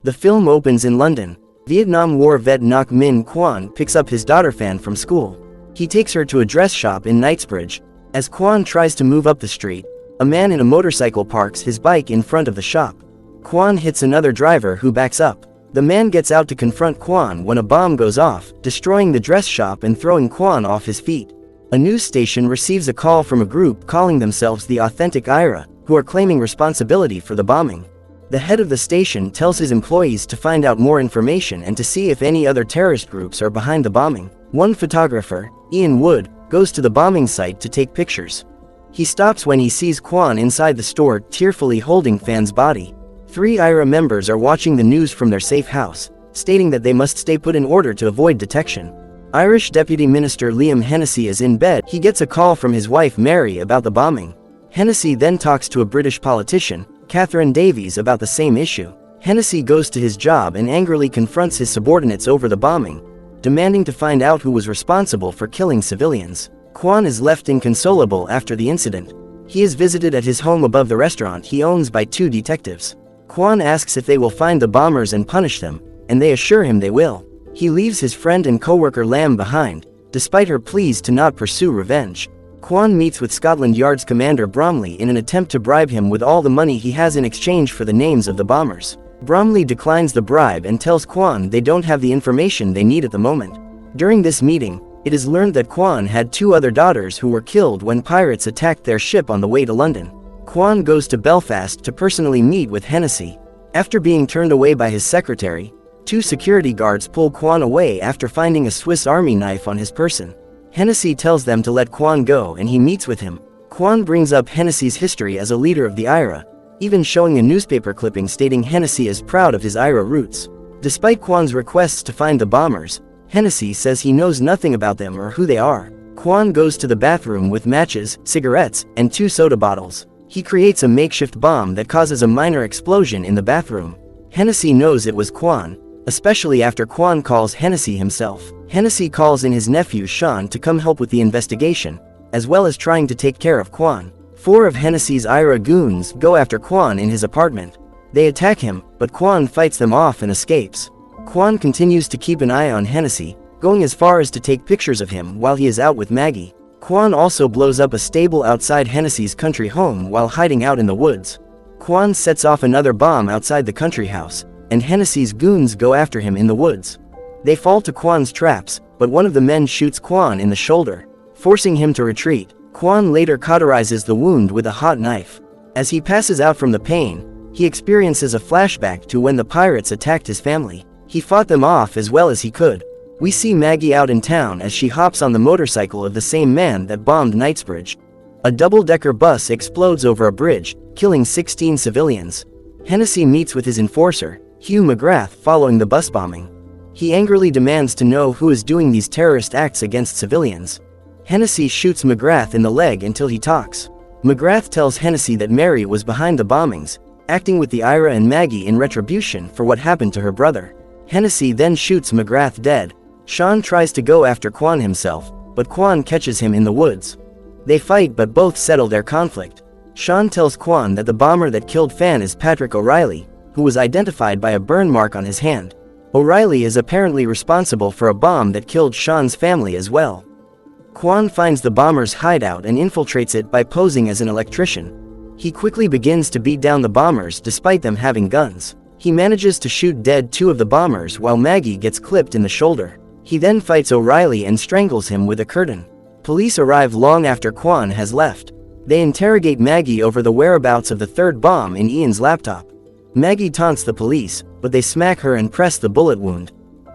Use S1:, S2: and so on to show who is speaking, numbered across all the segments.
S1: The film opens in London. Vietnam War vet Minh Quan picks up his daughter Fan from school. He takes her to a dress shop in Knightsbridge. As Quan tries to move up the street, a man in a motorcycle parks his bike in front of the shop. Quan hits another driver who backs up. The man gets out to confront Quan when a bomb goes off, destroying the dress shop and throwing Quan off his feet. A news station receives a call from a group calling themselves the Authentic IRA, who are claiming responsibility for the bombing. The head of the station tells his employees to find out more information and to see if any other terrorist groups are behind the bombing. One photographer, Ian Wood, goes to the bombing site to take pictures. He stops when he sees Quan inside the store tearfully holding Fan's body. 3 IRA members are watching the news from their safe house, stating that they must stay put in order to avoid detection. Irish Deputy Minister Liam Hennessy is in bed. He gets a call from his wife Mary about the bombing. Hennessy then talks to a British politician, Catherine Davies, about the same issue. Hennessy goes to his job and angrily confronts his subordinates over the bombing, demanding to find out who was responsible for killing civilians. Quan is left inconsolable after the incident. He is visited at his home above the restaurant he owns by 2 detectives. Quan asks if they will find the bombers and punish them, and they assure him they will. He leaves his friend and co-worker Lam behind, despite her pleas to not pursue revenge. Quan meets with Scotland Yard's Commander Bromley in an attempt to bribe him with all the money he has in exchange for the names of the bombers. Bromley declines the bribe and tells Quan they don't have the information they need at the moment. During this meeting, it is learned that Quan had 2 other daughters who were killed when pirates attacked their ship on the way to London. Quan goes to Belfast to personally meet with Hennessy. After being turned away by his secretary, 2 security guards pull Quan away after finding a Swiss Army knife on his person. Hennessy tells them to let Quan go and he meets with him. Quan brings up Hennessy's history as a leader of the IRA, even showing a newspaper clipping stating Hennessy is proud of his IRA roots. Despite Quan's requests to find the bombers, Hennessy says he knows nothing about them or who they are. Quan goes to the bathroom with matches, cigarettes, and 2 soda bottles. He creates a makeshift bomb that causes a minor explosion in the bathroom. Hennessy knows it was Quan, especially after Quan calls Hennessy himself. Hennessy calls in his nephew Sean to come help with the investigation, as well as trying to take care of Quan. 4 of Hennessy's IRA goons go after Quan in his apartment. They attack him, but Quan fights them off and escapes. Quan continues to keep an eye on Hennessy, going as far as to take pictures of him while he is out with Maggie. Quan also blows up a stable outside Hennessy's country home while hiding out in the woods. Quan sets off another bomb outside the country house, and Hennessy's goons go after him in the woods. They fall to Quan's traps, but one of the men shoots Quan in the shoulder, forcing him to retreat. Quan later cauterizes the wound with a hot knife. As he passes out from the pain, he experiences a flashback to when the pirates attacked his family. He fought them off as well as he could. We see Maggie out in town as she hops on the motorcycle of the same man that bombed Knightsbridge. A double-decker bus explodes over a bridge, killing 16 civilians. Hennessy meets with his enforcer, Hugh McGrath, following the bus bombing. He angrily demands to know who is doing these terrorist acts against civilians. Hennessy shoots McGrath in the leg until he talks. McGrath tells Hennessy that Mary was behind the bombings, acting with the IRA and Maggie in retribution for what happened to her brother. Hennessy then shoots McGrath dead. Sean tries to go after Quan himself, but Quan catches him in the woods. They fight but both settle their conflict. Sean tells Quan that the bomber that killed Fan is Patrick O'Reilly, who was identified by a burn mark on his hand. O'Reilly is apparently responsible for a bomb that killed Sean's family as well. Quan finds the bomber's hideout and infiltrates it by posing as an electrician. He quickly begins to beat down the bombers despite them having guns. He manages to shoot dead 2 of the bombers while Maggie gets clipped in the shoulder. He then fights O'Reilly and strangles him with a curtain. Police arrive long after Quan has left. They interrogate Maggie over the whereabouts of the 3rd bomb in Ian's laptop. Maggie taunts the police, but they smack her and press the bullet wound.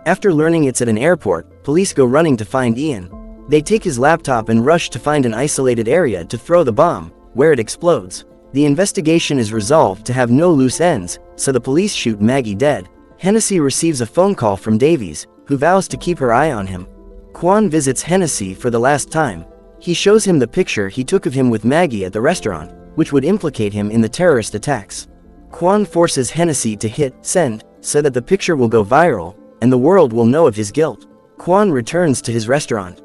S1: After learning it's at an airport, police go running to find Ian. They take his laptop and rush to find an isolated area to throw the bomb, where it explodes. The investigation is resolved to have no loose ends, so the police shoot Maggie dead. Hennessy receives a phone call from Davies, who vows to keep her eye on him. Quan visits Hennessy for the last time. He shows him the picture he took of him with Maggie at the restaurant, which would implicate him in the terrorist attacks. Quan forces Hennessy to hit send, so that the picture will go viral, and the world will know of his guilt. Quan returns to his restaurant.